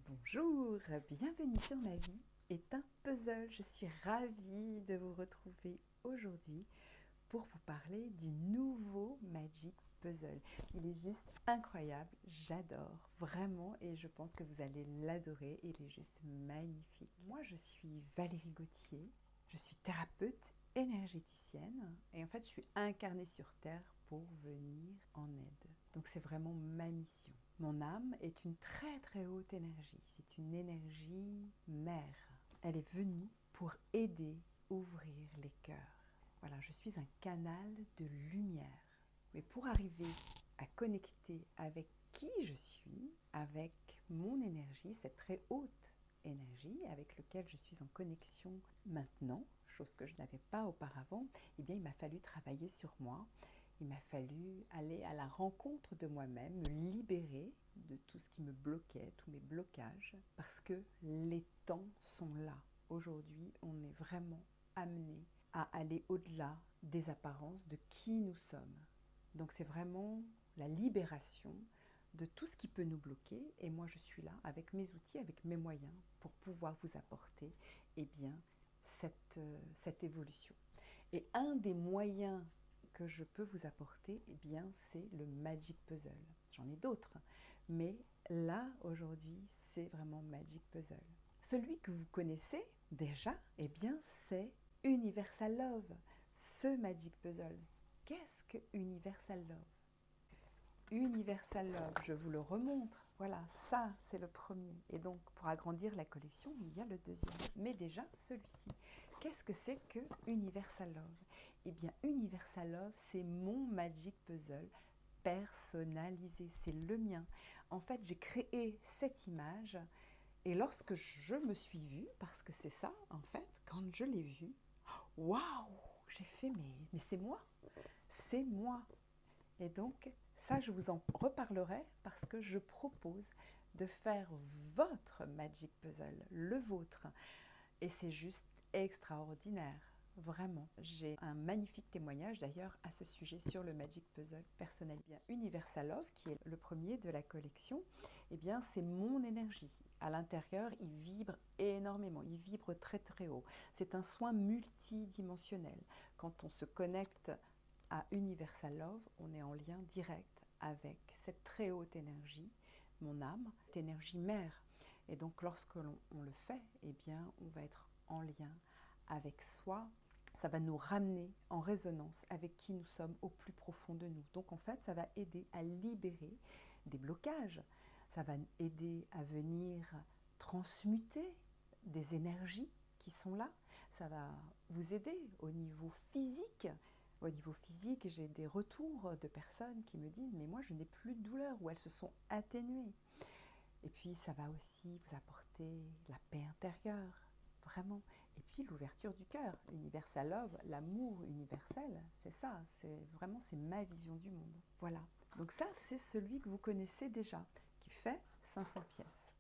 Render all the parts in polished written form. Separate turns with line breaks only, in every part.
Bonjour, bienvenue sur Ma vie est un puzzle. Je suis ravie de vous retrouver aujourd'hui pour vous parler du nouveau Magic Puzzle. Il est juste incroyable, j'adore vraiment et je pense que vous allez l'adorer. Il est juste magnifique. Moi, je suis Valérie Gauthier, je suis thérapeute énergéticienne et en fait, je suis incarnée sur Terre pour venir en aide. Donc, c'est vraiment ma mission. Mon âme est une très très haute énergie. C'est une énergie mère. Elle est venue pour aider, ouvrir les cœurs. Voilà, je suis un canal de lumière. Mais pour arriver à connecter avec qui je suis, avec mon énergie, cette très haute énergie avec laquelle je suis en connexion maintenant, chose que je n'avais pas auparavant, eh bien il m'a fallu travailler sur moi. Il m'a fallu aller à la rencontre de moi-même, me libérer de tout ce qui me bloquait, tous mes blocages, parce que les temps sont là. Aujourd'hui, on est vraiment amené à aller au-delà des apparences de qui nous sommes. Donc c'est vraiment la libération de tout ce qui peut nous bloquer et moi je suis là avec mes outils, avec mes moyens pour pouvoir vous apporter cette évolution. Et un des moyens que je peux vous apporter, c'est le Magic Puzzle. J'en ai d'autres, mais là aujourd'hui c'est vraiment Magic Puzzle. Celui que vous connaissez déjà, c'est Universal Love, ce Magic Puzzle. Qu'est-ce que Universal Love? Universal Love, je vous le remontre. Voilà, ça c'est le premier. Et donc pour agrandir la collection, il y a le deuxième. Mais déjà celui-ci. Qu'est-ce que c'est que Universal Love? Eh bien Universal Love, c'est mon Magic Puzzle personnalisé. C'est le mien. En fait, j'ai créé cette image et lorsque je me suis vue, parce que c'est ça en fait, quand je l'ai vue, waouh, j'ai fait mais c'est moi. Et donc, ça, je vous en reparlerai parce que je propose de faire votre Magic Puzzle, le vôtre. Et c'est juste extraordinaire, vraiment. J'ai un magnifique témoignage d'ailleurs à ce sujet sur le Magic Puzzle personnel. Bien, Universal Love, qui est le premier de la collection, c'est mon énergie. À l'intérieur, il vibre énormément, il vibre très très haut. C'est un soin multidimensionnel. Quand on se connecte à Universal Love, on est en lien direct avec cette très haute énergie, mon âme, cette énergie mère. Et donc lorsque on le fait, on va être en lien avec soi. Ça va nous ramener en résonance avec qui nous sommes au plus profond de nous. Donc en fait, ça va aider à libérer des blocages. Ça va aider à venir transmuter des énergies qui sont là. Ça va vous aider au niveau physique. Au niveau physique, j'ai des retours de personnes qui me disent « mais moi je n'ai plus de douleur » ou elles se sont atténuées. Et puis ça va aussi vous apporter la paix intérieure, vraiment. Et puis l'ouverture du cœur, Universal Love, l'amour universel, c'est ça, c'est ma vision du monde. Voilà. Donc ça, c'est celui que vous connaissez déjà, qui fait 500 pièces.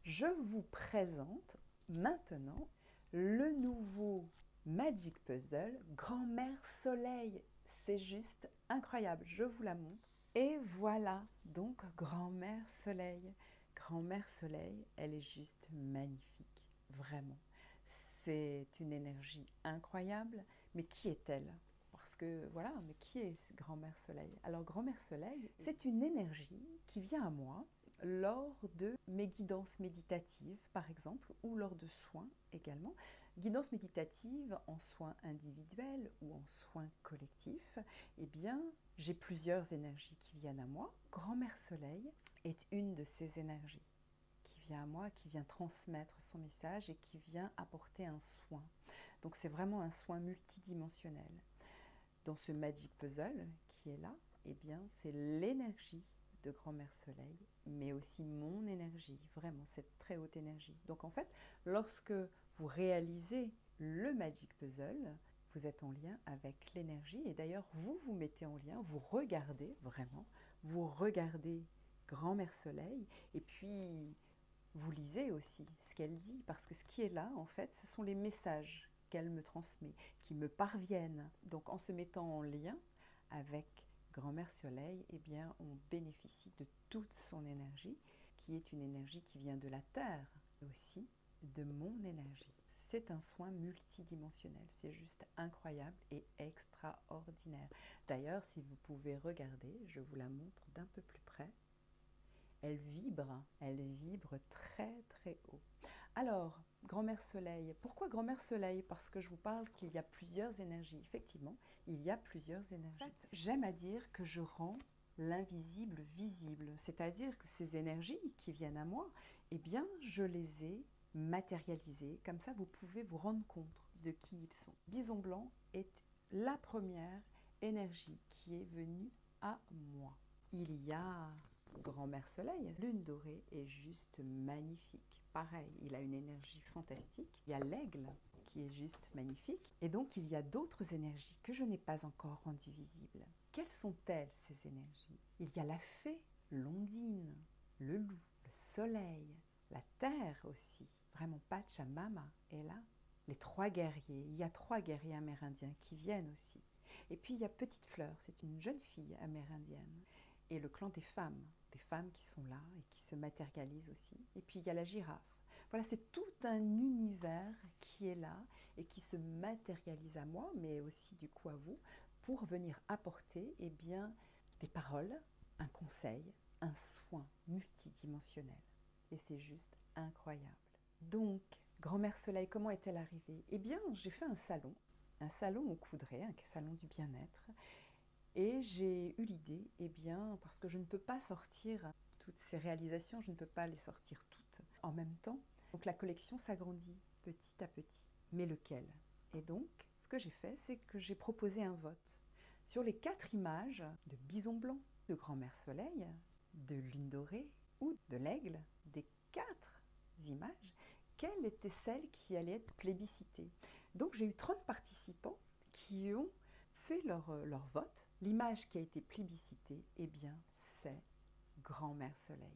Je vous présente maintenant le nouveau Magic Puzzle Grand-mère Soleil. C'est juste incroyable, je vous la montre. Et voilà, donc Grand-mère Soleil. Grand-mère Soleil, elle est juste magnifique, vraiment. C'est une énergie incroyable, mais qui est-elle? Parce que voilà, mais qui est Grand-mère Soleil? Alors Grand-mère Soleil, c'est une énergie qui vient à moi lors de mes guidances méditatives, par exemple, ou lors de soins également. Guidance méditative en soins individuels ou en soins collectifs, j'ai plusieurs énergies qui viennent à moi. Grand-mère Soleil est une de ces énergies qui vient à moi, qui vient transmettre son message et qui vient apporter un soin. Donc c'est vraiment un soin multidimensionnel. Dans ce Magic Puzzle qui est là, c'est l'énergie de Grand-mère Soleil, mais aussi mon énergie, vraiment cette très haute énergie. Donc en fait, lorsque vous réalisez le Magic Puzzle, vous êtes en lien avec l'énergie et d'ailleurs vous vous mettez en lien, vous regardez vraiment, vous regardez Grand-mère Soleil et puis vous lisez aussi ce qu'elle dit parce que ce qui est là en fait ce sont les messages qu'elle me transmet, qui me parviennent. Donc en se mettant en lien avec Grand-mère Soleil, on bénéficie de toute son énergie qui est une énergie qui vient de la Terre, mais aussi de mon énergie. C'est un soin multidimensionnel, c'est juste incroyable et extraordinaire. D'ailleurs, si vous pouvez regarder, je vous la montre d'un peu plus près, elle vibre très très haut. Alors, Grand-Mère Soleil, pourquoi Grand-Mère Soleil? Parce que je vous parle qu'il y a plusieurs énergies. Effectivement, il y a plusieurs énergies. En fait, j'aime à dire que je rends l'invisible visible, c'est-à-dire que ces énergies qui viennent à moi, eh bien, je les ai matérialisées. Comme ça, vous pouvez vous rendre compte de qui ils sont. Bison Blanc est la première énergie qui est venue à moi. Il y a Grand-Mère Soleil, Lune dorée est juste magnifique. Pareil, il a une énergie fantastique. Il y a l'aigle qui est juste magnifique. Et donc, il y a d'autres énergies que je n'ai pas encore rendues visibles. Quelles sont-elles, ces énergies? Il y a la fée, l'ondine, le loup, le soleil, la terre aussi. Vraiment, Pachamama est là. Les trois guerriers, il y a trois guerriers amérindiens qui viennent aussi. Et puis, il y a Petite Fleur, c'est une jeune fille amérindienne. Et le clan des femmes qui sont là et qui se matérialisent aussi. Et puis il y a la girafe. Voilà, c'est tout un univers qui est là et qui se matérialise à moi, mais aussi du coup à vous, pour venir apporter eh bien, des paroles, un conseil, un soin multidimensionnel. Et c'est juste incroyable. Donc, Grand-Mère Soleil, comment est-elle arrivée? Eh bien, j'ai fait un salon au Coudray, un salon du bien-être. Et j'ai eu l'idée, eh bien, parce que je ne peux pas sortir toutes ces réalisations, je ne peux pas les sortir toutes en même temps. Donc la collection s'agrandit petit à petit. Mais lequel? Et donc, ce que j'ai fait, c'est que j'ai proposé un vote sur les 4 images de Bison Blanc, de Grand-Mère Soleil, de Lune dorée ou de l'aigle, des 4 images, quelle était celle qui allait être plébiscitée. Donc j'ai eu 30 participants qui ont fait leur vote. L'image qui a été plébiscitée, eh bien, c'est Grand-Mère Soleil.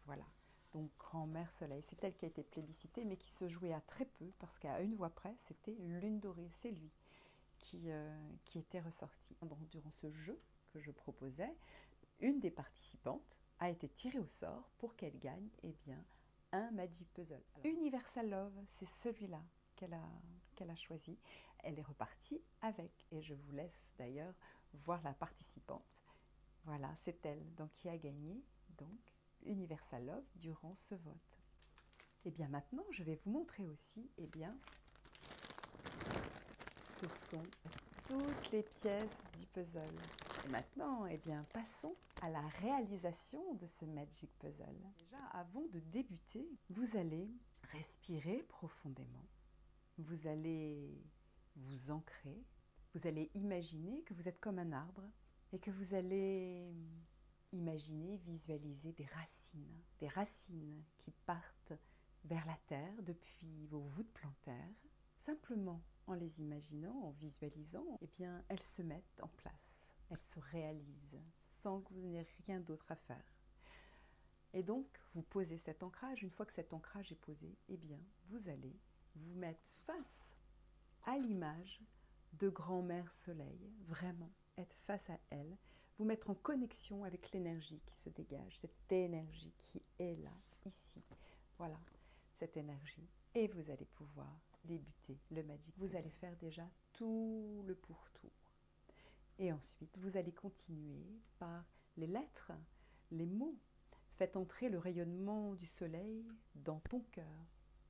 Voilà. Donc Grand-Mère Soleil, c'est elle qui a été plébiscitée, mais qui se jouait à très peu, parce qu'à une voix près, c'était Lune dorée. C'est lui qui était ressorti. Donc, durant ce jeu que je proposais, une des participantes a été tirée au sort pour qu'elle gagne, eh bien, un Magic Puzzle. Alors, Universal Love, c'est celui-là qu'elle a choisi. Elle est repartie avec, et je vous laisse d'ailleurs voir la participante. Voilà, c'est elle donc qui a gagné donc Universal Love durant ce vote. Et bien maintenant, je vais vous montrer aussi, eh bien, ce sont toutes les pièces du puzzle. Et maintenant, eh bien, passons à la réalisation de ce Magic Puzzle. Déjà, avant de débuter, vous allez respirer profondément. Vous allez vous ancrer. Vous allez imaginer que vous êtes comme un arbre et que vous allez imaginer, visualiser des racines qui partent vers la terre depuis vos voûtes plantaires. Simplement en les imaginant, en visualisant, eh bien, elles se mettent en place, elles se réalisent sans que vous n'ayez rien d'autre à faire. Et donc, vous posez cet ancrage. Une fois que cet ancrage est posé, eh bien, vous allez vous mettre face à l'image de Grand-Mère Soleil, vraiment être face à elle, vous mettre en connexion avec l'énergie qui se dégage, cette énergie qui est là, ici. Voilà, cette énergie. Et vous allez pouvoir débuter le Magic. Vous allez faire déjà tout le pourtour. Et ensuite, vous allez continuer par les lettres, les mots. Faites entrer le rayonnement du soleil dans ton cœur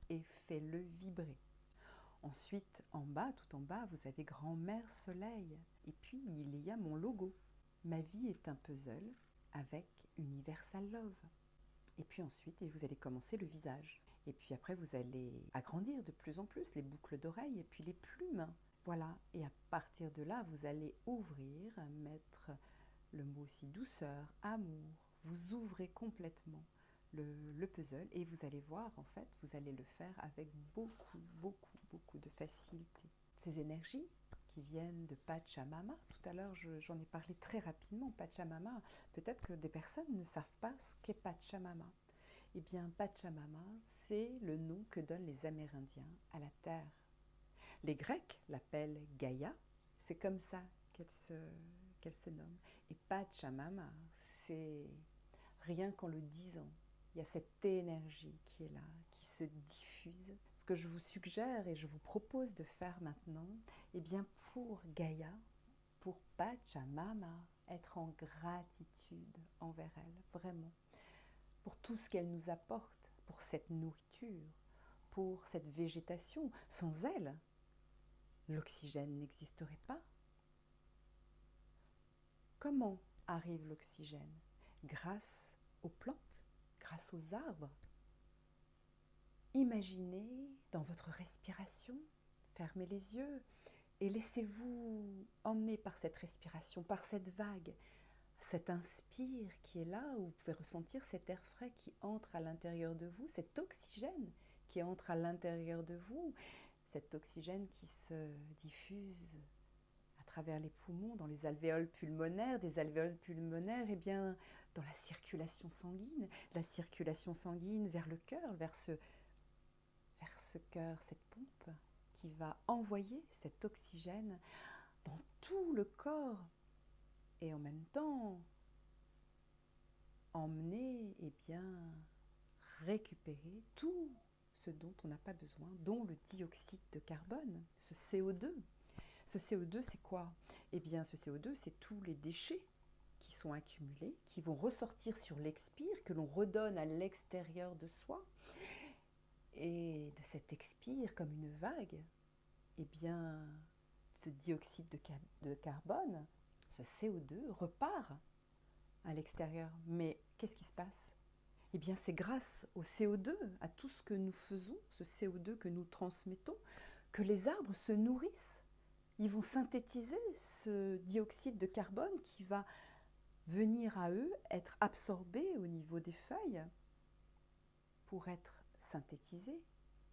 et fais-le vibrer. Ensuite, en bas, tout en bas, vous avez Grand-Mère Soleil. Et puis, il y a mon logo. Ma vie est un puzzle avec Universal Love. Et puis ensuite, vous allez commencer le visage. Et puis après, vous allez agrandir de plus en plus les boucles d'oreilles et puis les plumes. Voilà, et à partir de là, vous allez ouvrir, mettre le mot aussi douceur, amour. Vous ouvrez complètement le puzzle et vous allez voir, en fait, vous allez le faire avec beaucoup de facilité. Ces énergies qui viennent de Pachamama, tout à l'heure j'en ai parlé très rapidement, Pachamama, peut-être que des personnes ne savent pas ce qu'est Pachamama. Eh bien, Pachamama, c'est le nom que donnent les Amérindiens à la terre. Les Grecs l'appellent Gaïa, c'est comme ça qu'elle se nomme. Et Pachamama, c'est rien qu'en le disant, il y a cette énergie qui est là, qui se diffuse. Ce que je vous suggère et je vous propose de faire maintenant, eh bien pour Gaïa, pour Pachamama, être en gratitude envers elle, vraiment, pour tout ce qu'elle nous apporte, pour cette nourriture, pour cette végétation. Sans elle, l'oxygène n'existerait pas. Comment arrive l'oxygène? Grâce aux plantes, grâce aux arbres. Imaginez dans votre respiration, fermez les yeux et laissez-vous emmener par cette respiration, par cette vague, cet inspire qui est là, où vous pouvez ressentir cet air frais qui entre à l'intérieur de vous, cet oxygène qui entre à l'intérieur de vous, cet oxygène qui se diffuse à travers les poumons, dans les alvéoles pulmonaires, des alvéoles pulmonaires, eh bien, dans la circulation sanguine vers le cœur, vers ce cœur, cette pompe qui va envoyer cet oxygène dans tout le corps et en même temps emmener, eh bien, récupérer tout ce dont on n'a pas besoin, dont le dioxyde de carbone, ce CO2. Ce CO2, c'est quoi? Eh bien, ce CO2, c'est tous les déchets qui sont accumulés, qui vont ressortir sur l'expire, que l'on redonne à l'extérieur de soi. Et de cet expire, comme une vague, eh bien, ce dioxyde de carbone, ce CO2, repart à l'extérieur. Mais qu'est-ce qui se passe? Eh bien, c'est grâce au CO2, à tout ce que nous faisons, ce CO2 que nous transmettons, que les arbres se nourrissent. Ils vont synthétiser ce dioxyde de carbone qui va venir à eux être absorbé au niveau des feuilles pour être synthétisé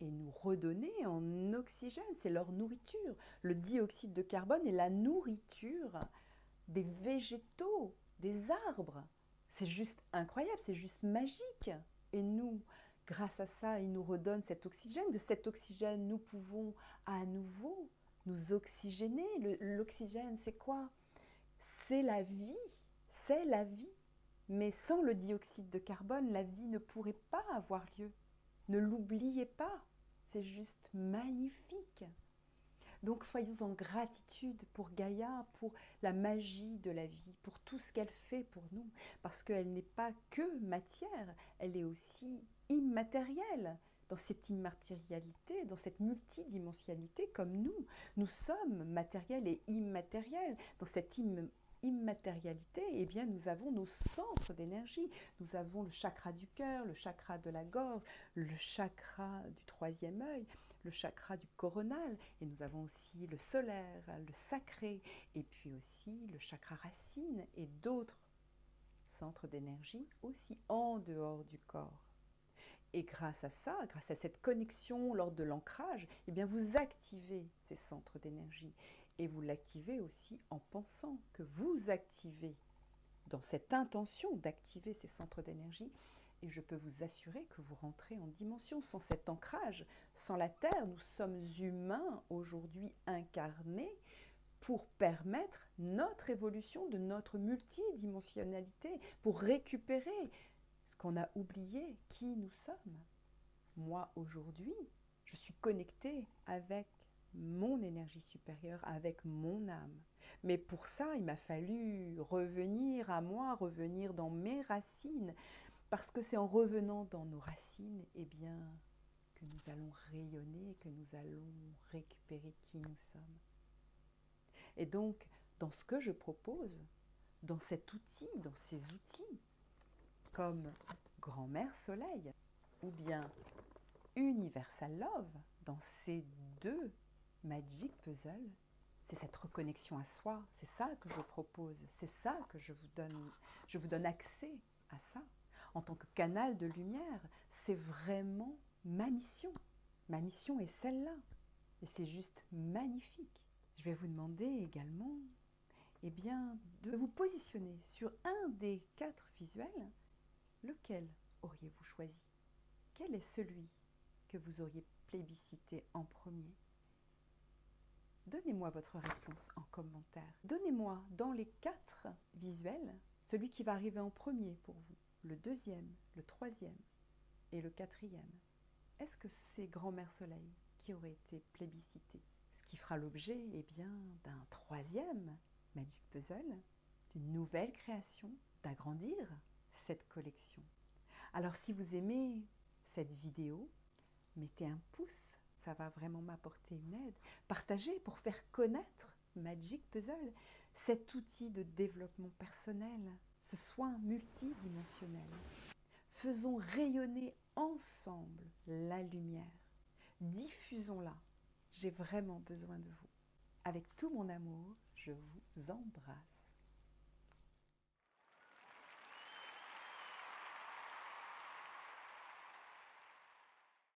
et nous redonner en oxygène. C'est leur nourriture. Le dioxyde de carbone est la nourriture des végétaux, des arbres. C'est juste incroyable, c'est juste magique. Et nous, grâce à ça, ils nous redonnent cet oxygène. De cet oxygène, nous pouvons à nouveau nous oxygéner. L'oxygène, c'est quoi? C'est la vie. C'est la vie. Mais sans le dioxyde de carbone, la vie ne pourrait pas avoir lieu. Ne l'oubliez pas. C'est juste magnifique. Donc soyons en gratitude pour Gaïa, pour la magie de la vie, pour tout ce qu'elle fait pour nous, parce qu'elle n'est pas que matière, elle est aussi immatérielle. Dans cette immatérialité, dans cette multidimensionnalité, comme nous sommes matériels et immatériels. Dans cette immatérialité, eh bien, nous avons nos centres d'énergie. Nous avons le chakra du cœur, le chakra de la gorge, le chakra du troisième œil, le chakra du coronal, et nous avons aussi le solaire, le sacré, et puis aussi le chakra racine et d'autres centres d'énergie aussi en dehors du corps. Et grâce à ça, grâce à cette connexion lors de l'ancrage, eh bien vous activez ces centres d'énergie. Et vous l'activez aussi en pensant que vous activez, dans cette intention d'activer ces centres d'énergie. Et je peux vous assurer que vous rentrez en dimension. Sans cet ancrage, sans la Terre, nous sommes humains aujourd'hui incarnés pour permettre notre évolution de notre multidimensionnalité, pour récupérer ce qu'on a oublié, qui nous sommes. Moi, aujourd'hui, je suis connectée avec mon énergie supérieure, avec mon âme. Mais pour ça, il m'a fallu revenir à moi, revenir dans mes racines, parce que c'est en revenant dans nos racines, eh bien, que nous allons rayonner, que nous allons récupérer qui nous sommes. Et donc, dans ce que je propose, dans cet outil, dans ces outils, comme Grand-Mère Soleil, ou bien Universal Love, dans ces deux Magic Puzzle, c'est cette reconnexion à soi, c'est ça que je propose, c'est ça que je vous donne accès à ça. En tant que canal de lumière, c'est vraiment ma mission. Ma mission est celle-là, et c'est juste magnifique. Je vais vous demander également, eh bien, de vous positionner sur un des 4 visuels. Lequel auriez-vous choisi? Quel est celui que vous auriez plébiscité en premier? Donnez-moi votre réponse en commentaire. Donnez-moi dans les 4 visuels celui qui va arriver en premier pour vous. le deuxième, le troisième et le quatrième? Est-ce que c'est Grand-Mère Soleil qui aurait été plébiscité? Ce qui fera l'objet bien, d'un troisième Magic Puzzle, d'une nouvelle création, d'agrandir cette collection. Alors si vous aimez cette vidéo, mettez un pouce, ça va vraiment m'apporter une aide. Partagez pour faire connaître Magic Puzzle, cet outil de développement personnel, ce soin multidimensionnel. Faisons rayonner ensemble la lumière. Diffusons-la. J'ai vraiment besoin de vous. Avec tout mon amour, je vous embrasse.